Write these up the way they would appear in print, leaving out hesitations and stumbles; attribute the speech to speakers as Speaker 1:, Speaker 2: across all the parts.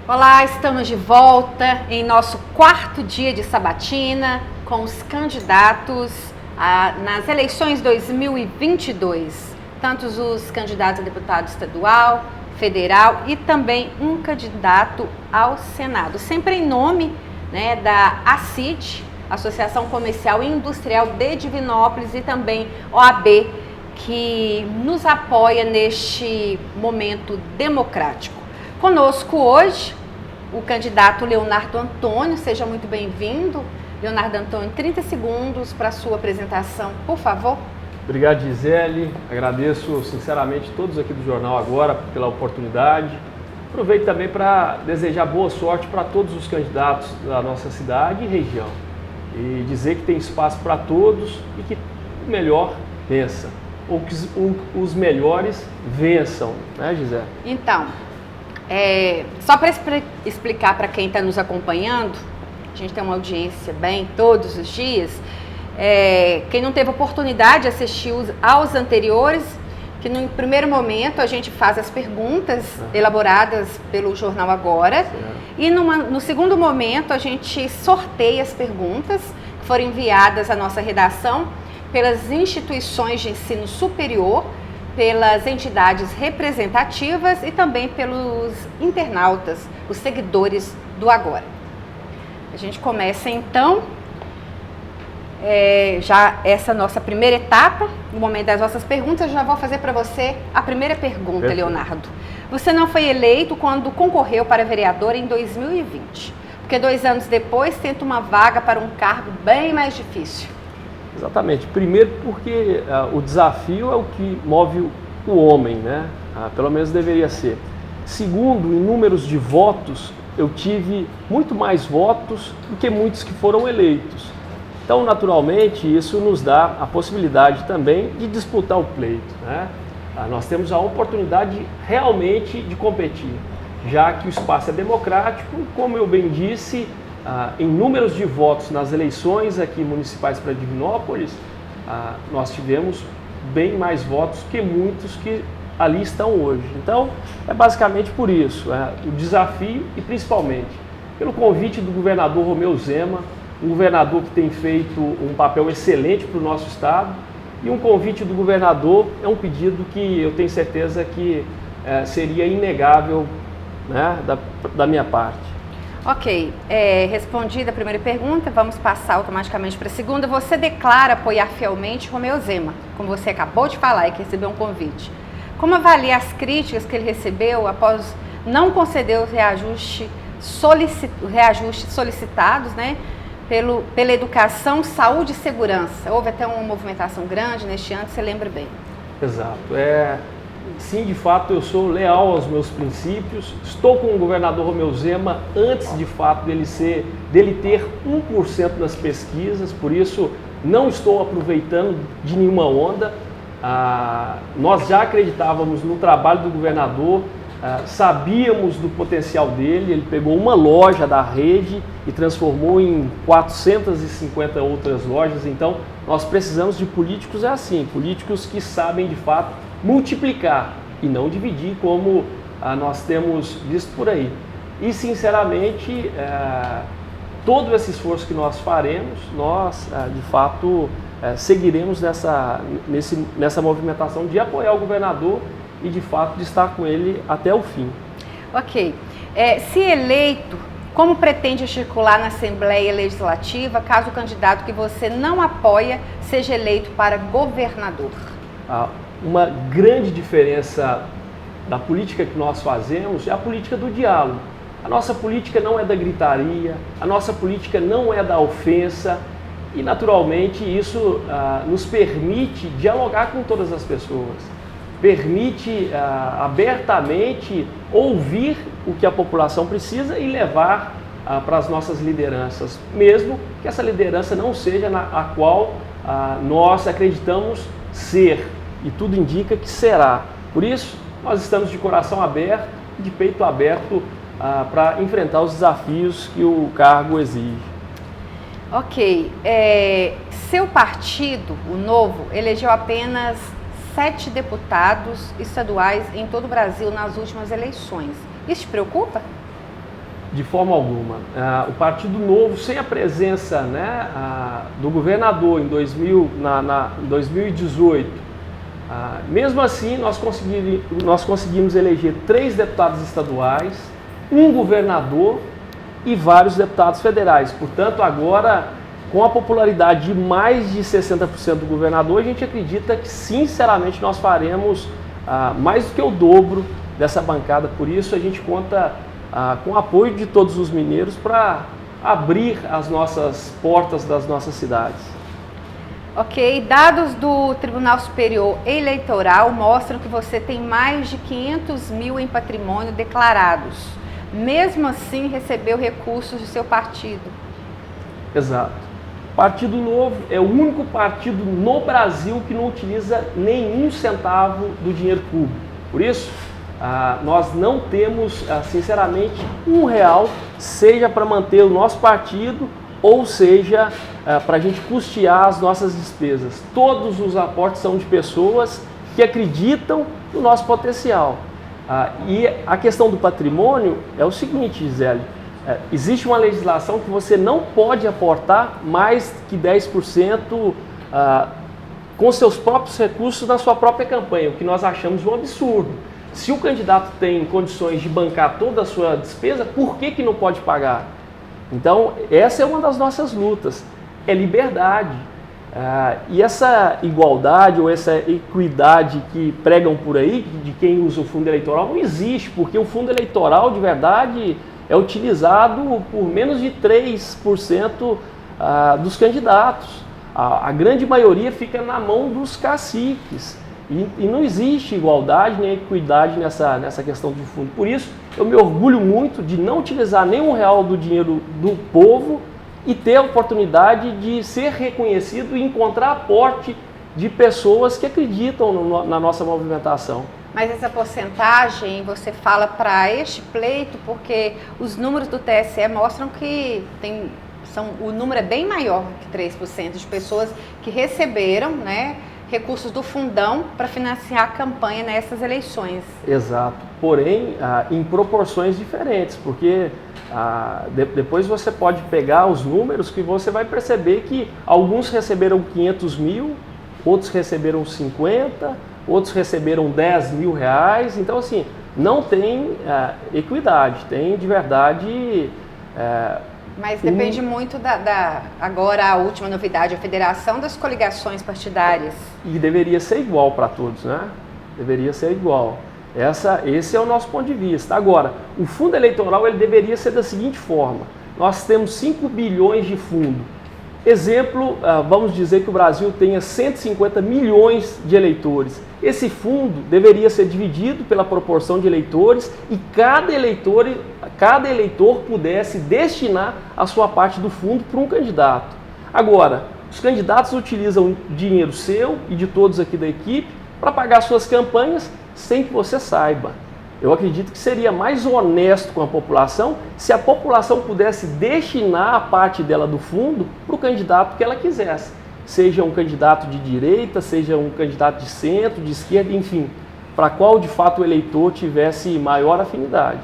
Speaker 1: Olá, estamos de volta em nosso quarto dia de sabatina com os candidatos nas eleições 2022. Tantos os candidatos a deputado estadual, federal e também um candidato ao Senado. Sempre em nome, da ACID, Associação Comercial e Industrial de Divinópolis, e também OAB, que nos apoia neste momento democrático. Conosco hoje, o candidato Leonardo Antônio. Seja muito bem-vindo. Leonardo Antônio, 30 segundos para a sua apresentação, por favor.
Speaker 2: Obrigado, Gisele. Agradeço sinceramente todos aqui do Jornal Agora pela oportunidade. Aproveito também para desejar boa sorte para todos os candidatos da nossa cidade e região. E dizer que tem espaço para todos e que o melhor vença. Ou que os melhores vençam, né, Gisele?
Speaker 1: Então, só para explicar para quem está nos acompanhando, a gente tem uma audiência bem todos os dias. Quem não teve oportunidade de assistir aos anteriores, que no primeiro momento a gente faz as perguntas elaboradas pelo Jornal Agora, e no segundo momento a gente sorteia as perguntas que foram enviadas à nossa redação pelas instituições de ensino superior, pelas entidades representativas e também pelos internautas, os seguidores do Agora. A gente começa então já essa nossa primeira etapa, no momento das nossas perguntas. Já vou fazer para você a primeira pergunta. Perfeito. Leonardo. Você não foi eleito quando concorreu para vereador em 2020, porque 2 anos depois tenta uma vaga para um cargo bem mais difícil.
Speaker 2: Exatamente. Primeiro porque o desafio é o que move o homem, né? Pelo menos deveria ser. Segundo, em números de votos, eu tive muito mais votos do que muitos que foram eleitos. Então, naturalmente, isso nos dá a possibilidade também de disputar o pleito, né? Nós temos a oportunidade realmente de competir, já que o espaço é democrático, como eu bem disse, em números de votos nas eleições aqui municipais para Divinópolis, nós tivemos bem mais votos que muitos que ali estão hoje. Então, é basicamente por isso, o desafio e principalmente pelo convite do governador Romeu Zema, um governador que tem feito um papel excelente para o nosso estado, e um convite do governador é um pedido que eu tenho certeza que seria inegável, né, da minha parte.
Speaker 1: Ok, respondida a primeira pergunta, vamos passar automaticamente para a segunda. Você declara apoiar fielmente Romeu Zema, como você acabou de falar, e que recebeu um convite. Como avalia as críticas que ele recebeu após não conceder os reajustes solicitados, né, pela educação, saúde e segurança? Houve até uma movimentação grande neste ano, você lembra bem.
Speaker 2: Exato. Sim, de fato, eu sou leal aos meus princípios. Estou com o governador Romeu Zema antes, de fato, dele ter 1% nas pesquisas, por isso não estou aproveitando de nenhuma onda. Nós já acreditávamos no trabalho do governador, sabíamos do potencial dele. Ele pegou uma loja da rede e transformou em 450 outras lojas. Então, nós precisamos de políticos políticos que sabem, de fato, multiplicar e não dividir, como nós temos visto por aí. E, sinceramente, todo esse esforço que nós faremos, nós, de fato, seguiremos nessa movimentação de apoiar o governador e, de fato, de estar com ele até o fim.
Speaker 1: Ok. Se eleito, como pretende articular na Assembleia Legislativa caso o candidato que você não apoia seja eleito para governador?
Speaker 2: Uma grande diferença da política que nós fazemos é a política do diálogo. A nossa política não é da gritaria, a nossa política não é da ofensa e, naturalmente, isso nos permite dialogar com todas as pessoas, permite abertamente ouvir o que a população precisa e levar para as nossas lideranças, mesmo que essa liderança não seja a qual nós acreditamos ser. E tudo indica que será. Por isso, nós estamos de coração aberto, de peito aberto para enfrentar os desafios que o cargo exige.
Speaker 1: Ok. Seu partido, o Novo, elegeu apenas 7 deputados estaduais em todo o Brasil nas últimas eleições. Isso te preocupa?
Speaker 2: De forma alguma. O Partido Novo, sem a presença, né, do governador em 2018, mesmo assim nós conseguimos eleger 3 deputados estaduais, um governador e vários deputados federais. Portanto, agora, com a popularidade de mais de 60% do governador, a gente acredita que, sinceramente, nós faremos mais do que o dobro dessa bancada. Por isso, a gente conta com o apoio de todos os mineiros para abrir as nossas portas das nossas cidades.
Speaker 1: Ok, dados do Tribunal Superior Eleitoral mostram que você tem mais de 500 mil em patrimônio declarados. Mesmo assim, recebeu recursos do seu partido.
Speaker 2: Exato. Partido Novo é o único partido no Brasil que não utiliza nenhum centavo do dinheiro público. Por isso, nós não temos, sinceramente, R$1, seja para manter o nosso partido ou seja para a gente custear as nossas despesas. Todos os aportes são de pessoas que acreditam no nosso potencial. E a questão do patrimônio é o seguinte, Gisele, existe uma legislação que você não pode aportar mais que 10% com seus próprios recursos na sua própria campanha, o que nós achamos um absurdo. Se o candidato tem condições de bancar toda a sua despesa, por que não pode pagar? Então, essa é uma das nossas lutas, é liberdade. E essa igualdade ou essa equidade que pregam por aí, de quem usa o fundo eleitoral, não existe, porque o fundo eleitoral, de verdade, é utilizado por menos de 3% dos candidatos. A grande maioria fica na mão dos caciques. E não existe igualdade nem equidade nessa questão do fundo. Por isso, eu me orgulho muito de não utilizar nem R$1 do dinheiro do povo e ter a oportunidade de ser reconhecido e encontrar aporte de pessoas que acreditam na nossa movimentação.
Speaker 1: Mas essa porcentagem você fala para este pleito porque os números do TSE mostram que o número é bem maior que 3% de pessoas que receberam, né, recursos do fundão para financiar a campanha nessas eleições.
Speaker 2: Exato, porém em proporções diferentes, porque depois você pode pegar os números que você vai perceber que alguns receberam 500 mil, outros receberam 50, outros receberam 10 mil reais, então assim, não tem equidade, tem de verdade...
Speaker 1: Mas depende muito agora a última novidade, a Federação das Coligações Partidárias.
Speaker 2: E deveria ser igual para todos, né? Deveria ser igual. Esse é o nosso ponto de vista. Agora, o fundo eleitoral ele deveria ser da seguinte forma. Nós temos 5 bilhões de fundo. Exemplo, vamos dizer que o Brasil tenha 150 milhões de eleitores. Esse fundo deveria ser dividido pela proporção de eleitores e cada eleitor pudesse destinar a sua parte do fundo para um candidato. Agora, os candidatos utilizam dinheiro seu e de todos aqui da equipe para pagar suas campanhas sem que você saiba. Eu acredito que seria mais honesto com a população se a população pudesse destinar a parte dela do fundo para o candidato que ela quisesse. Seja um candidato de direita, seja um candidato de centro, de esquerda, enfim, para qual de fato o eleitor tivesse maior afinidade.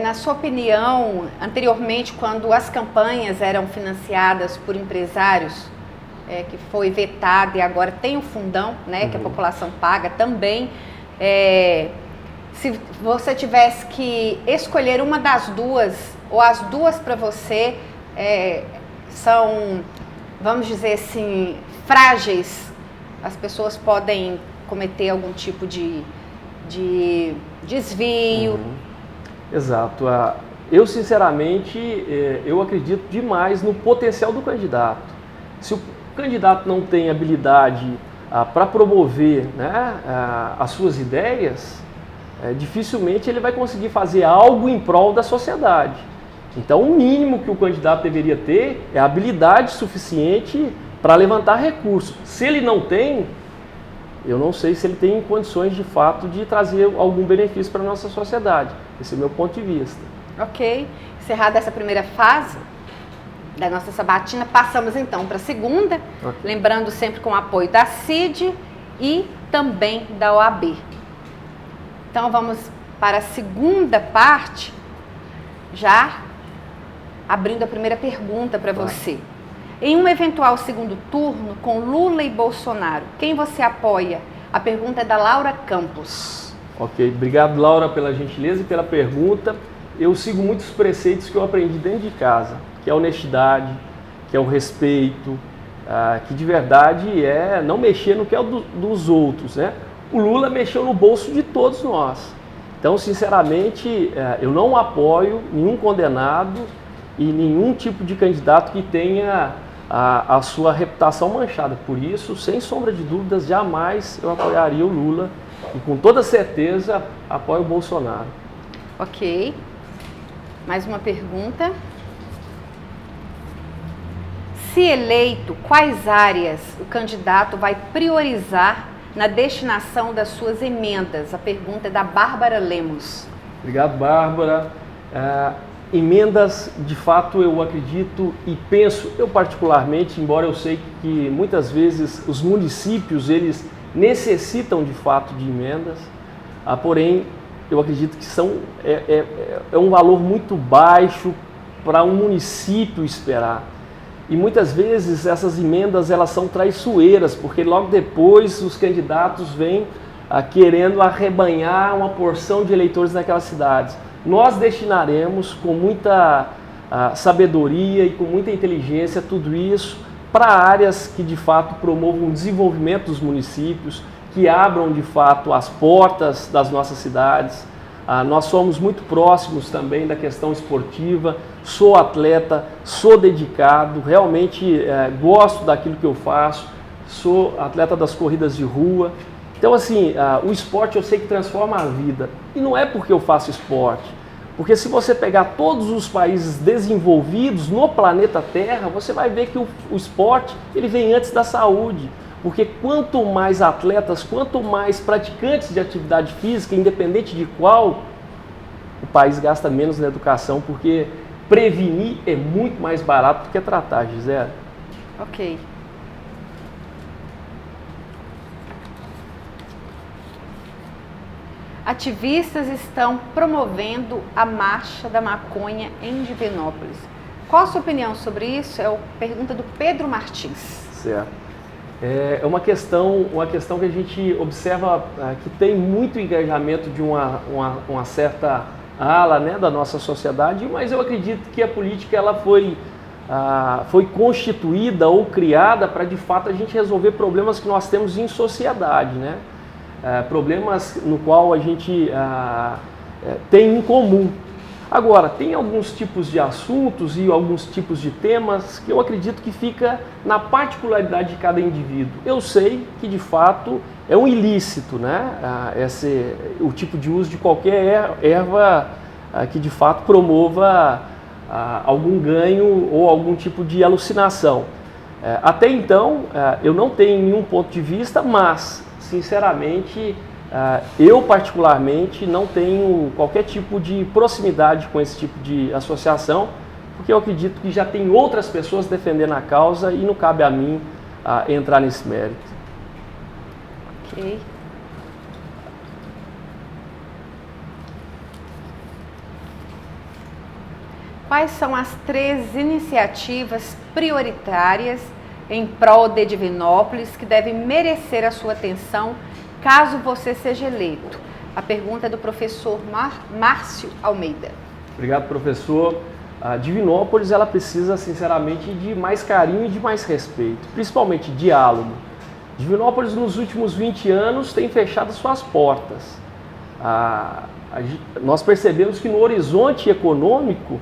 Speaker 1: Na sua opinião, anteriormente, quando as campanhas eram financiadas por empresários, que foi vetado e agora tem o fundão, né, que a população paga também, se você tivesse que escolher uma das duas, ou as duas para você, são, vamos dizer assim, frágeis, as pessoas podem cometer algum tipo de desvio.
Speaker 2: Exato. Eu, sinceramente, eu acredito demais no potencial do candidato. Se o candidato não tem habilidade para promover, né, as suas ideias, dificilmente ele vai conseguir fazer algo em prol da sociedade. Então, o mínimo que o candidato deveria ter é habilidade suficiente para levantar recursos. Se ele não tem, eu não sei se ele tem condições de fato de trazer algum benefício para a nossa sociedade. Esse é o meu ponto de vista.
Speaker 1: Ok. Encerrada essa primeira fase da nossa sabatina, passamos então para a segunda, lembrando sempre com o apoio da CID e também da OAB. Então vamos para a segunda parte, já abrindo a primeira pergunta para você. Em um eventual segundo turno com Lula e Bolsonaro, quem você apoia? A pergunta é da Laura Campos.
Speaker 2: Ok, obrigado, Laura, pela gentileza e pela pergunta. Eu sigo muitos preceitos que eu aprendi dentro de casa, que é a honestidade, que é o respeito, que de verdade é não mexer no que é dos outros, né? O Lula mexeu no bolso de todos nós. Então, sinceramente, eu não apoio nenhum condenado e nenhum tipo de candidato que tenha a sua reputação manchada. Por isso, sem sombra de dúvidas, jamais eu apoiaria o Lula e com toda certeza apoio o Bolsonaro.
Speaker 1: Ok. Mais uma pergunta. Se eleito, quais áreas o candidato vai priorizar na destinação das suas emendas? A pergunta é da Bárbara Lemos.
Speaker 2: Obrigado, Bárbara. Emendas, de fato, eu acredito e penso, eu particularmente, embora eu sei que muitas vezes os municípios, eles necessitam de fato de emendas, porém, eu acredito que é um valor muito baixo para um município esperar. E muitas vezes essas emendas elas são traiçoeiras, porque logo depois os candidatos vêm querendo arrebanhar uma porção de eleitores naquelas cidades. Nós destinaremos com muita sabedoria e com muita inteligência tudo isso para áreas que de fato promovam o desenvolvimento dos municípios, que abram de fato as portas das nossas cidades. Nós somos muito próximos também da questão esportiva, sou atleta, sou dedicado, realmente gosto daquilo que eu faço, sou atleta das corridas de rua. Então assim, o esporte eu sei que transforma a vida, e não é porque eu faço esporte, porque se você pegar todos os países desenvolvidos no planeta Terra, você vai ver que o esporte ele vem antes da saúde. Porque quanto mais atletas, quanto mais praticantes de atividade física, independente de qual, o país gasta menos na educação, porque prevenir é muito mais barato do que tratar, Gisele.
Speaker 1: Ok. Ativistas estão promovendo a Marcha da Maconha em Divinópolis. Qual a sua opinião sobre isso? É a pergunta do Pedro Martins.
Speaker 2: Certo. É uma questão que a gente observa que tem muito engajamento de uma certa ala, né, da nossa sociedade, mas eu acredito que a política ela foi constituída ou criada para de fato a gente resolver problemas que nós temos em sociedade, né? Problemas no qual a gente tem em comum. Agora, tem alguns tipos de assuntos e alguns tipos de temas que eu acredito que fica na particularidade de cada indivíduo. Eu sei que, de fato, é um ilícito, né? O tipo de uso de qualquer erva que, de fato, promova algum ganho ou algum tipo de alucinação. Até então, eu não tenho nenhum ponto de vista, mas, sinceramente, eu particularmente não tenho qualquer tipo de proximidade com esse tipo de associação, porque eu acredito que já tem outras pessoas defendendo a causa e não cabe a mim entrar nesse mérito.
Speaker 1: Ok. Quais são as 3 iniciativas prioritárias em prol de Divinópolis que devem merecer a sua atenção caso você seja eleito? A pergunta é do professor Márcio Almeida.
Speaker 2: Obrigado, professor. A Divinópolis ela precisa, sinceramente, de mais carinho e de mais respeito, principalmente diálogo. Divinópolis, nos últimos 20 anos, tem fechado suas portas. Nós percebemos que no horizonte econômico,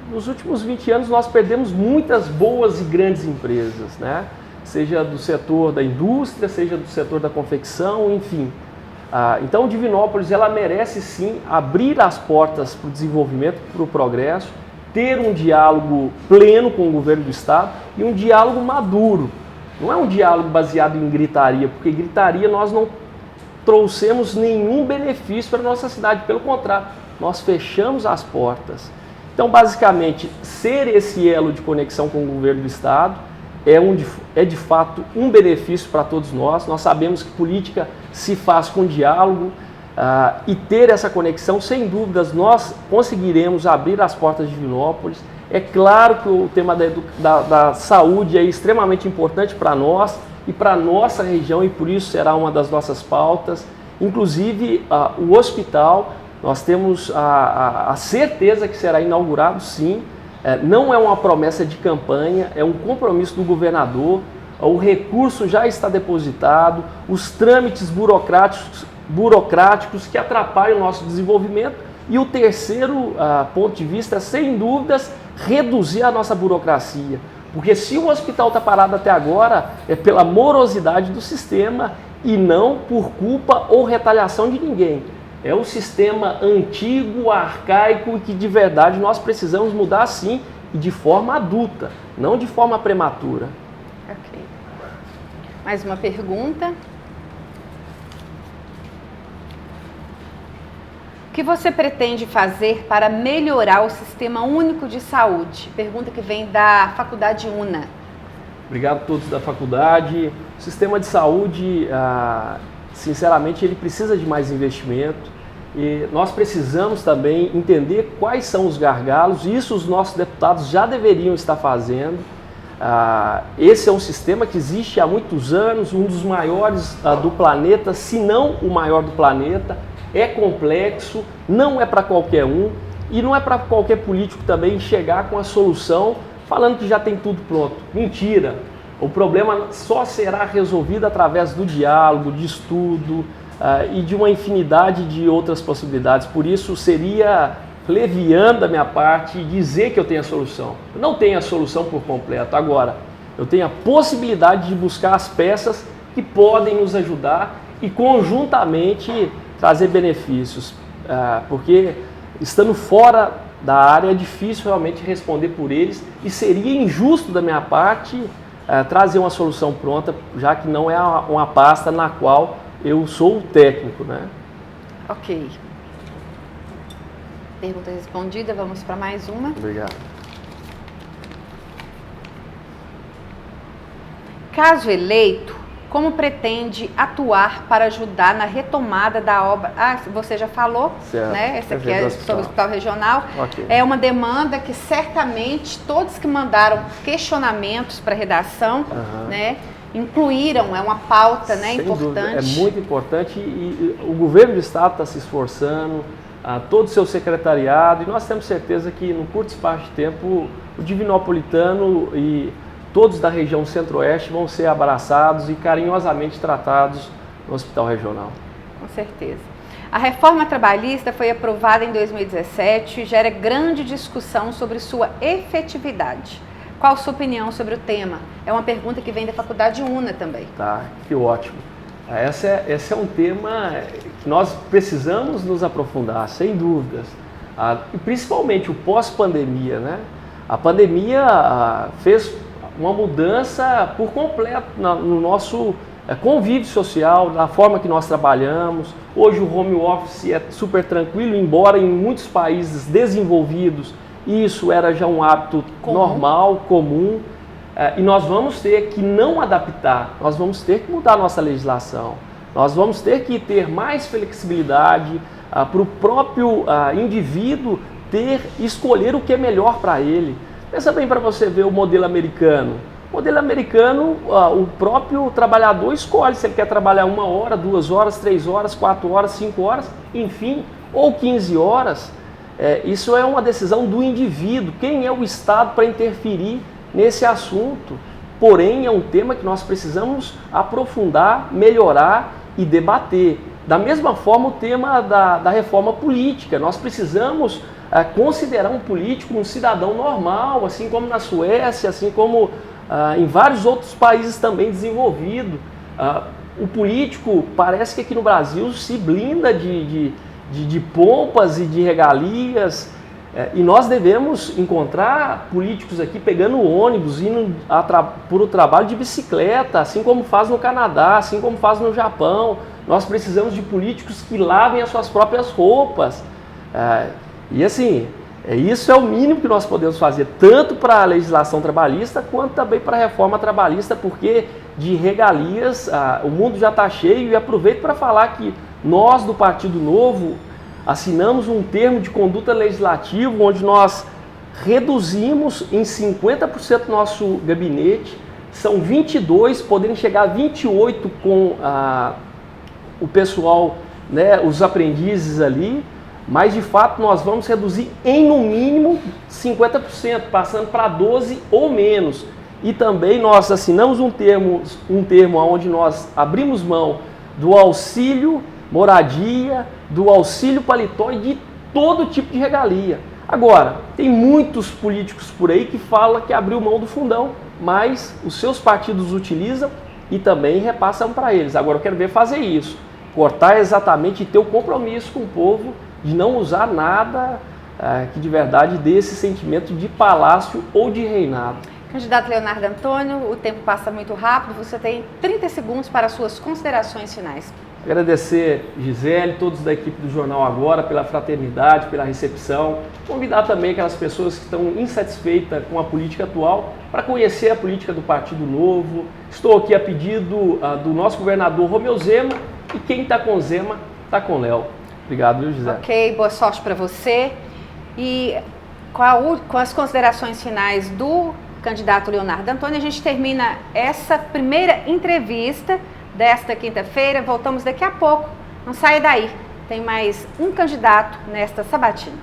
Speaker 2: nos últimos 20 anos, nós perdemos muitas boas e grandes empresas, né? Seja do setor da indústria, seja do setor da confecção, enfim. Então, Divinópolis ela merece sim abrir as portas para o desenvolvimento, para o progresso, ter um diálogo pleno com o governo do estado e um diálogo maduro. Não é um diálogo baseado em gritaria, porque gritaria nós não trouxemos nenhum benefício para a nossa cidade, pelo contrário, nós fechamos as portas. Então, basicamente, ser esse elo de conexão com o governo do estado é de fato um benefício para todos nós. Nós sabemos que política se faz com diálogo e ter essa conexão, sem dúvidas, nós conseguiremos abrir as portas de Divinópolis, É claro que o tema da saúde é extremamente importante para nós e para a nossa região, e por isso será uma das nossas pautas. Inclusive, o hospital, nós temos a certeza que será inaugurado, sim. Não é uma promessa de campanha, é um compromisso do governador. O recurso já está depositado, os trâmites burocráticos que atrapalham o nosso desenvolvimento. E o terceiro ponto de vista é, sem dúvidas, reduzir a nossa burocracia. Porque se o hospital está parado até agora, é pela morosidade do sistema e não por culpa ou retaliação de ninguém. É um sistema antigo, arcaico e que de verdade nós precisamos mudar sim, e de forma adulta, não de forma prematura.
Speaker 1: Ok. Mais uma pergunta. O que você pretende fazer para melhorar o Sistema Único de Saúde? Pergunta que vem da Faculdade UNA.
Speaker 2: Obrigado a todos da faculdade. O sistema de saúde, sinceramente, ele precisa de mais investimento. E nós precisamos também entender quais são os gargalos. Isso os nossos deputados já deveriam estar fazendo. Esse é um sistema que existe há muitos anos, um dos maiores do planeta, se não o maior do planeta. É complexo, não é para qualquer um e não é para qualquer político também chegar com a solução falando que já tem tudo pronto. Mentira! O problema só será resolvido através do diálogo, de estudo e de uma infinidade de outras possibilidades. Por isso seria leviano da minha parte dizer que eu tenho a solução. Eu não tenho a solução por completo. Agora, eu tenho a possibilidade de buscar as peças que podem nos ajudar e conjuntamente trazer benefícios, porque estando fora da área é difícil realmente responder por eles e seria injusto da minha parte trazer uma solução pronta, já que não é uma pasta na qual eu sou o técnico, né?
Speaker 1: Ok. Pergunta respondida, vamos para mais uma.
Speaker 2: Obrigado.
Speaker 1: Caso eleito, como pretende atuar para ajudar na retomada da obra? Você já falou,
Speaker 2: certo,
Speaker 1: né? Essa aqui é sobre o Hospital Regional.
Speaker 2: Okay.
Speaker 1: É uma demanda que certamente todos que mandaram questionamentos para a redação, né, incluíram, é uma pauta, né, importante.
Speaker 2: Dúvida, é muito importante e o governo do estado está se esforçando, todo o seu secretariado, e nós temos certeza que no curto espaço de tempo o Divinopolitano e todos da região centro-oeste vão ser abraçados e carinhosamente tratados no Hospital Regional.
Speaker 1: Com certeza. A reforma trabalhista foi aprovada em 2017 e gera grande discussão sobre sua efetividade. Qual a sua opinião sobre o tema? É uma pergunta que vem da Faculdade UNA também.
Speaker 2: Tá, que ótimo. Esse é um tema que nós precisamos nos aprofundar, sem dúvidas. E principalmente o pós-pandemia, né? A pandemia fez uma mudança por completo no nosso convívio social, na forma que nós trabalhamos. Hoje o home office é super tranquilo, embora em muitos países desenvolvidos isso era já um hábito normal, comum. E nós vamos ter que não adaptar, nós vamos ter que mudar a nossa legislação. Nós vamos ter que ter mais flexibilidade para o próprio indivíduo escolher o que é melhor para ele. Pensa bem para você ver o modelo americano. O modelo americano, o próprio trabalhador escolhe se ele quer trabalhar 1 hora, 2 horas, 3 horas, 4 horas, 5 horas, enfim, ou 15 horas. Isso é uma decisão do indivíduo. Quem é o Estado para interferir nesse assunto? Porém, é um tema que nós precisamos aprofundar, melhorar e debater. Da mesma forma, o tema da reforma política. Nós precisamos considerar um político um cidadão normal, assim como na Suécia, assim como em vários outros países também desenvolvidos. O político parece que aqui no Brasil se blinda de pompas e de regalias, e nós devemos encontrar políticos aqui pegando ônibus, indo por o trabalho de bicicleta, assim como faz no Canadá, assim como faz no Japão. Nós precisamos de políticos que lavem as suas próprias roupas. E assim, isso é o mínimo que nós podemos fazer, tanto para a legislação trabalhista, quanto também para a reforma trabalhista, porque de regalias o mundo já está cheio. E aproveito para falar que nós do Partido Novo assinamos um termo de conduta legislativo, onde nós reduzimos em 50% nosso gabinete, são 22, podendo chegar a 28 com o pessoal, né, os aprendizes ali, mas de fato nós vamos reduzir em no mínimo 50%, passando para 12 ou menos. E também nós assinamos um termo onde nós abrimos mão do auxílio moradia, do auxílio paletó e de todo tipo de regalia. Agora, tem muitos políticos por aí que falam que abriu mão do fundão, mas os seus partidos utilizam e também repassam para eles. Agora eu quero ver fazer isso, cortar exatamente e ter o compromisso com o povo de não usar nada que de verdade dê esse sentimento de palácio ou de reinado.
Speaker 1: Candidato Leonardo Antônio, o tempo passa muito rápido, você tem 30 segundos para as suas considerações finais.
Speaker 2: Agradecer, Gisele, todos da equipe do Jornal Agora, pela fraternidade, pela recepção. Convidar também aquelas pessoas que estão insatisfeitas com a política atual para conhecer a política do Partido Novo. Estou aqui a pedido do nosso governador Romeu Zema, e quem está com Zema está com Léo. Obrigado, viu, Gisele?
Speaker 1: Ok, boa sorte para você. E com as considerações finais do candidato Leonardo Antônio, a gente termina essa primeira entrevista desta quinta-feira. Voltamos daqui a pouco. Não saia daí. Tem mais um candidato nesta sabatina.